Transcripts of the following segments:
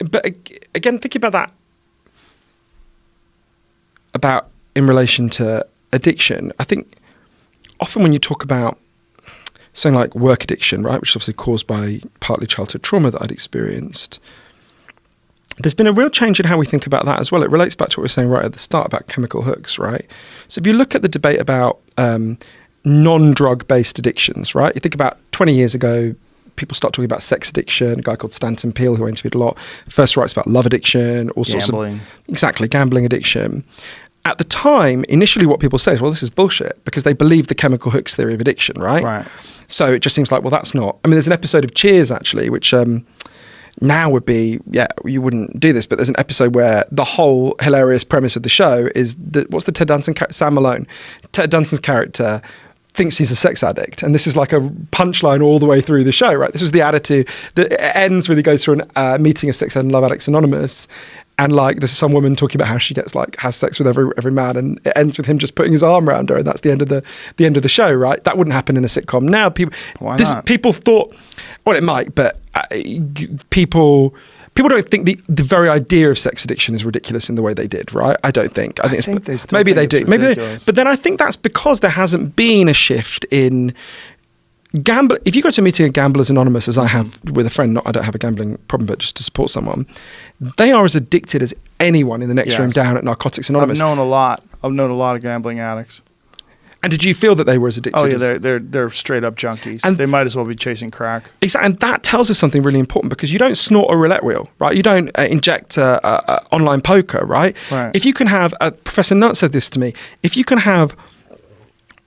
but again, thinking about that, about in relation to addiction, I think often when you talk about something like work addiction, right, which is obviously caused by partly childhood trauma that I'd experienced, there's been a real change in how we think about that as well. It relates back to what we were saying right at the start about chemical hooks, right? So if you look at the debate about non-drug-based addictions, right, you think about 20 years ago, people start talking about sex addiction. A guy called Stanton Peele, who I interviewed a lot, first writes about love addiction, all sorts of... Exactly, gambling addiction. At the time, initially what people say is, well, this is bullshit, because they believe the chemical hooks theory of addiction, right? Right. So it just seems like, well, that's not... I mean, there's an episode of Cheers, actually, which now would be, yeah, you wouldn't do this, but there's an episode where the whole hilarious premise of the show is that, what's the Ted Danson character? Sam Malone. Ted Danson's character thinks he's a sex addict, and this is like a punchline all the way through the show, right? This was the attitude that ends when he goes through a meeting of Sex Ed and Love Addicts Anonymous, and like there's some woman talking about how she gets like has sex with every man, and it ends with him just putting his arm around her, and that's the end of the show, right? That wouldn't happen in a sitcom now. People thought, well, it might, but people don't think the very idea of sex addiction is ridiculous in the way they did, right? I don't think. I think maybe they do. But then I think that's because there hasn't been a shift in gamble. If you go to a meeting of Gamblers Anonymous, as I have with a friend, I don't have a gambling problem, but just to support someone, they are as addicted as anyone in the next room down at Narcotics Anonymous. I've known a lot of gambling addicts. And did you feel that they were as addicted? Oh yeah, they're straight up junkies. And they might as well be chasing crack. Exactly, and that tells us something really important, because you don't snort a roulette wheel, right? You don't inject online poker, right? If you can have, Professor Nutt said this to me, if you can have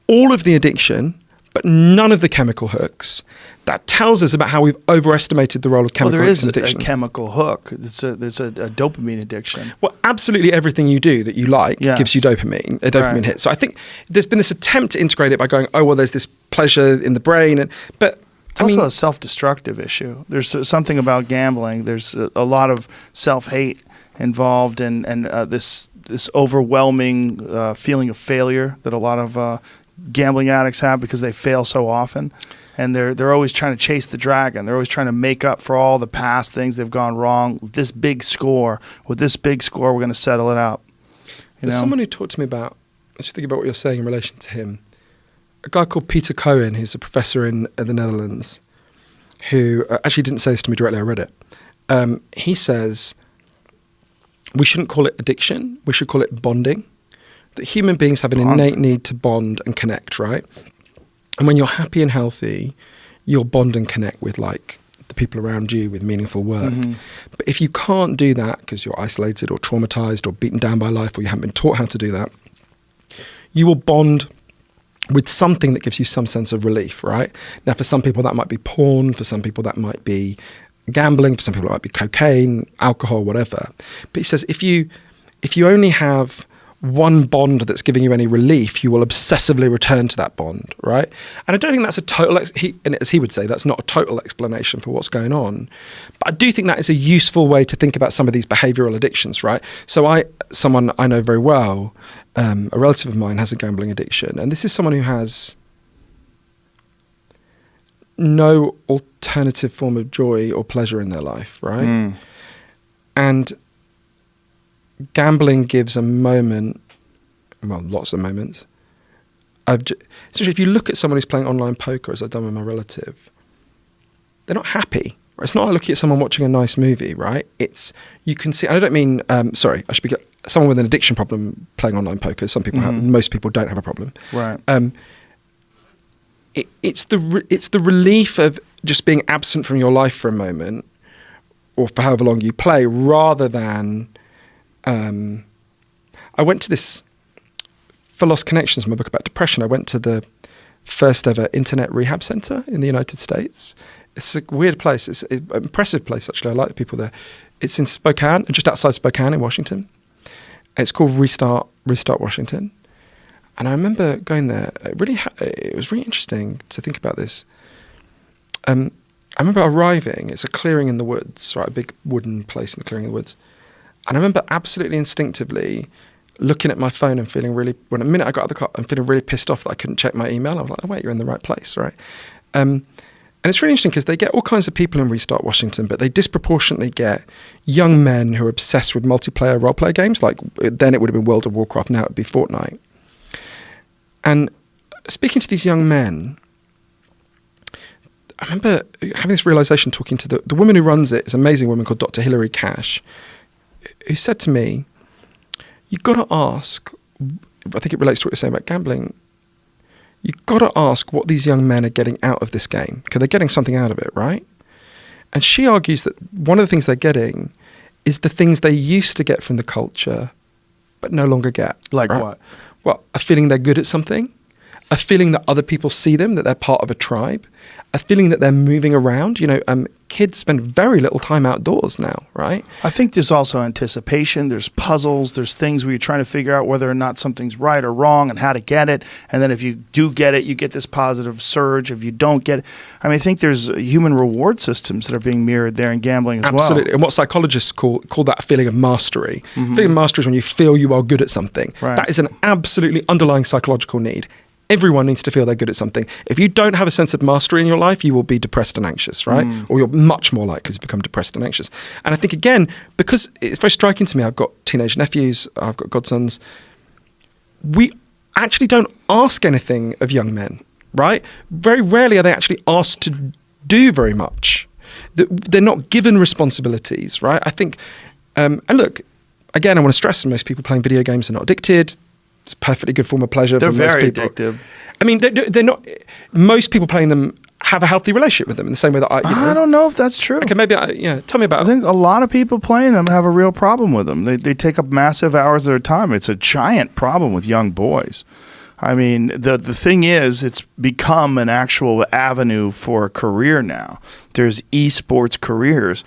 all of the addiction but none of the chemical hooks, that tells us about how we've overestimated the role of chemical hooks in addiction. There is a chemical hook. There's a dopamine addiction. Well, absolutely everything you do that you like gives you dopamine, a dopamine hit. So I think there's been this attempt to integrate it by going, oh, well, there's this pleasure in the brain. But it's also a self-destructive issue. There's something about gambling. There's a lot of self-hate involved and this overwhelming feeling of failure that a lot of gambling addicts have because they fail so often, and they're always trying to chase the dragon. They're always trying to make up for all the past things they've gone wrong. With this big score, we're going to settle it out. There's someone who talked to me about, I just think about what you're saying in relation to him, a guy called Peter Cohen, who's a professor in the Netherlands, who actually didn't say this to me directly, I read it. He says we shouldn't call it addiction, we should call it bonding. That human beings have an innate need to bond and connect, right? And when you're happy and healthy, you'll bond and connect with like the people around you with meaningful work. But if you can't do that because you're isolated or traumatized or beaten down by life, or you haven't been taught how to do that, you will bond with something that gives you some sense of relief, right? Now, for some people that might be porn, for some people that might be gambling, for some people it might be cocaine, alcohol, whatever. But he says if you only have one bond that's giving you any relief, you will obsessively return to that bond, right? And I don't think that's a total, and as he would say, that's not a total explanation for what's going on. But I do think that is a useful way to think about some of these behavioral addictions, right? So someone I know very well, a relative of mine has a gambling addiction, and this is someone who has no alternative form of joy or pleasure in their life, right? And gambling gives a moment, well, lots of moments. Especially if you look at someone who's playing online poker, as I've done with my relative, they're not happy. Right? It's not like looking at someone watching a nice movie, right? You can see, I don't mean, sorry, I should be, someone with an addiction problem playing online poker, some people have, most people don't have a problem. Right. It's the relief of just being absent from your life for a moment, or for however long you play, rather than, I went to this, for Lost Connections, my book about depression, I went to the first ever internet rehab center in the United States. It's a weird place. It's an impressive place, actually. I like the people there. It's in Spokane, just outside Spokane in Washington. It's called Restart Washington. And I remember going there. It was really interesting to think about this. I remember arriving. It's a clearing in the woods, right? A big wooden place in the clearing in the woods. And I remember absolutely instinctively looking at my phone and feeling really, when the minute I got out of the car, I'm feeling really pissed off that I couldn't check my email. I was like, oh, wait, you're in the right place, right? And it's really interesting because they get all kinds of people in Restart Washington, but they disproportionately get young men who are obsessed with multiplayer role-player games. Like then it would have been World of Warcraft, now it would be Fortnite. And speaking to these young men, I remember having this realization talking to the woman who runs it, is an amazing woman called Dr. Hilary Cash, who said to me, you've got to ask, I think it relates to what you're saying about gambling, you've got to ask what these young men are getting out of this game, because they're getting something out of it, right? And she argues that one of the things they're getting is the things they used to get from the culture, but no longer get. Like right? what? Well, a feeling they're good at something, a feeling that other people see them, that they're part of a tribe, a feeling that they're moving around. Kids spend very little time outdoors now, right? I think there's also anticipation, there's puzzles, there's things where you're trying to figure out whether or not something's right or wrong and how to get it. And then if you do get it, you get this positive surge. If you don't get it, I think there's human reward systems that are being mirrored there in gambling as well. Absolutely. And what psychologists call that a feeling of mastery. Feeling of mastery is when you feel you are good at something. Right. That is an absolutely underlying psychological need. Everyone needs to feel they're good at something. If you don't have a sense of mastery in your life, you will be depressed and anxious, right? Or you're much more likely to become depressed and anxious. And I think, again, because it's very striking to me, I've got teenage nephews, I've got godsons, we actually don't ask anything of young men, right? Very rarely are they actually asked to do very much. They're not given responsibilities, right? I think, and look, again, I want to stress that most people playing video games are not addicted. It's a perfectly good form of pleasure They're for most very people. addictive. I mean, they're not. Most people playing them have a healthy relationship with them in the same way that I don't know if that's true. Okay, maybe tell me about. I think a lot of people playing them have a real problem with them. They take up massive hours of their time. It's a giant problem with young boys. I mean, the thing is, it's become an actual avenue for a career now. There's esports careers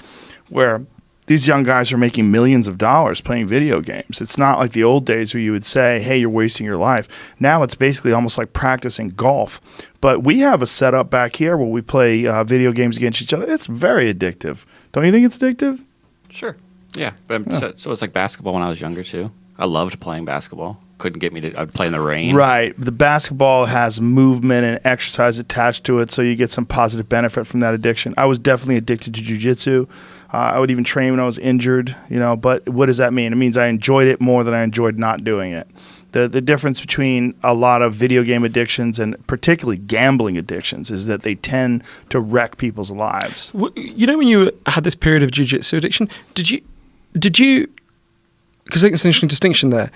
where these young guys are making millions of dollars playing video games. It's not like the old days where you would say, hey, you're wasting your life. Now it's basically almost like practicing golf. But we have a setup back here where we play video games against each other. It's very addictive. Don't you think it's addictive? Sure. Yeah. But so it's like basketball when I was younger, too. I loved playing basketball. Couldn't get me to I'd play in the rain. Right. The basketball has movement and exercise attached to it, so you get some positive benefit from that addiction. I was definitely addicted to jiu-jitsu. I would even train when I was injured, but what does that mean? It means I enjoyed it more than I enjoyed not doing it. The difference between a lot of video game addictions and particularly gambling addictions is that they tend to wreck people's lives. When you had this period of jiu-jitsu addiction, did you, because I think it's an interesting distinction there,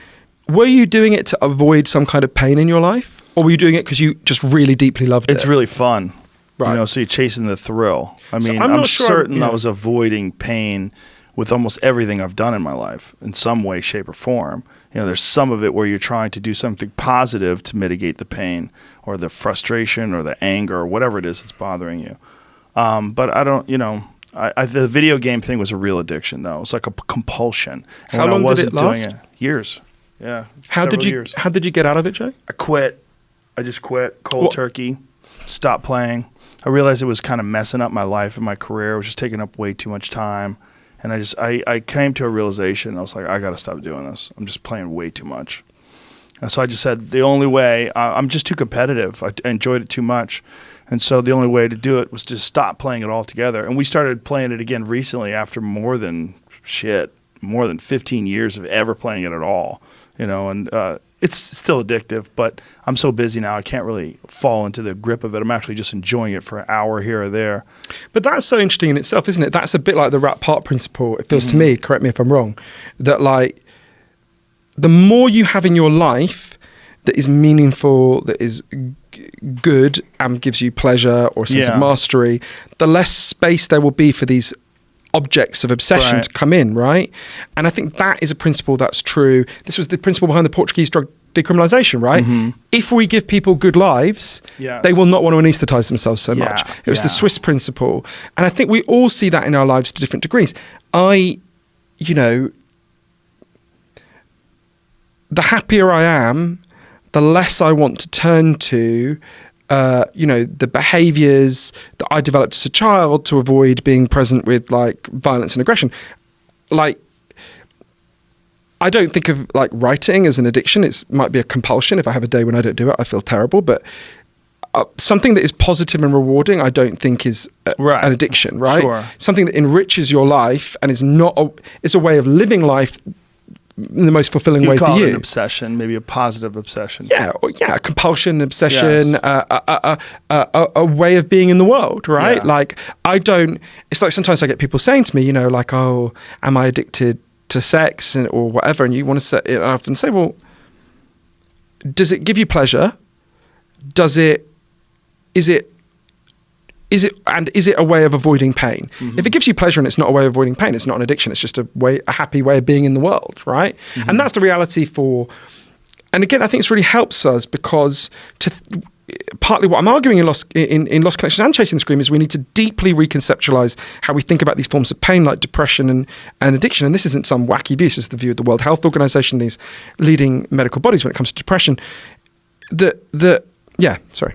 were you doing it to avoid some kind of pain in your life? Or were you doing it because you just really deeply loved it? It's really fun. Right. So you're chasing the thrill. I mean, So I'm certain I was avoiding pain with almost everything I've done in my life in some way, shape, or form. There's some of it where you're trying to do something positive to mitigate the pain or the frustration or the anger or whatever it is that's bothering you. But I don't, the video game thing was a real addiction, though. It was like a compulsion. And How long I wasn't did it last? Doing it, years. Yeah. How did years. you get out of it, Joe? I quit. I just quit cold turkey. Stopped playing. I realized it was kind of messing up my life and my career. It was just taking up way too much time. And I came to a realization. I was like, I got to stop doing this. I'm just playing way too much. And so I just said, the only way, I'm just too competitive. I enjoyed it too much. And so the only way to do it was to stop playing it altogether. And we started playing it again recently after more than 15 years of ever playing it at all. It's still addictive, but I'm so busy now I can't really fall into the grip of it. I'm actually just enjoying it for an hour here or there. But that's so interesting in itself, isn't it? That's a bit like the rat part principle. It feels to me, correct me if I'm wrong, that like the more you have in your life that is meaningful, that is good and gives you pleasure or a sense of mastery, the less space there will be for these objects of obsession to come in, right? And I think that is a principle that's true. This was the principle behind the Portuguese drug decriminalization, right? If we give people good lives, they will not want to anesthetize themselves so much. It was the Swiss principle. And I think we all see that in our lives to different degrees. The happier I am, the less I want to turn to the behaviors that I developed as a child to avoid being present with like violence and aggression. Like, I don't think of like writing as an addiction. It might be a compulsion. If I have a day when I don't do it, I feel terrible. But something that is positive and rewarding, I don't think is an addiction, right? Sure. Something that enriches your life and is not it's a way of living life in the most fulfilling way for call you. it an obsession, maybe a positive obsession. Yeah, compulsion, obsession, Yes. a way of being in the world, right? Yeah. Like, it's like sometimes I get people saying to me, you know, like, oh, am I addicted to sex or whatever? And you want to say, and I often say, well, does it give you pleasure? Is it a way of avoiding pain? Mm-hmm. If it gives you pleasure and it's not a way of avoiding pain, it's not an addiction. It's just a happy way of being in the world, right? Mm-hmm. And that's the reality and again, I think this really helps us because partly what I'm arguing in Lost Connections and Chasing the Scream is we need to deeply reconceptualize how we think about these forms of pain like depression and addiction. And this isn't some wacky view. This is the view of the World Health Organization, these leading medical bodies when it comes to depression. Sorry.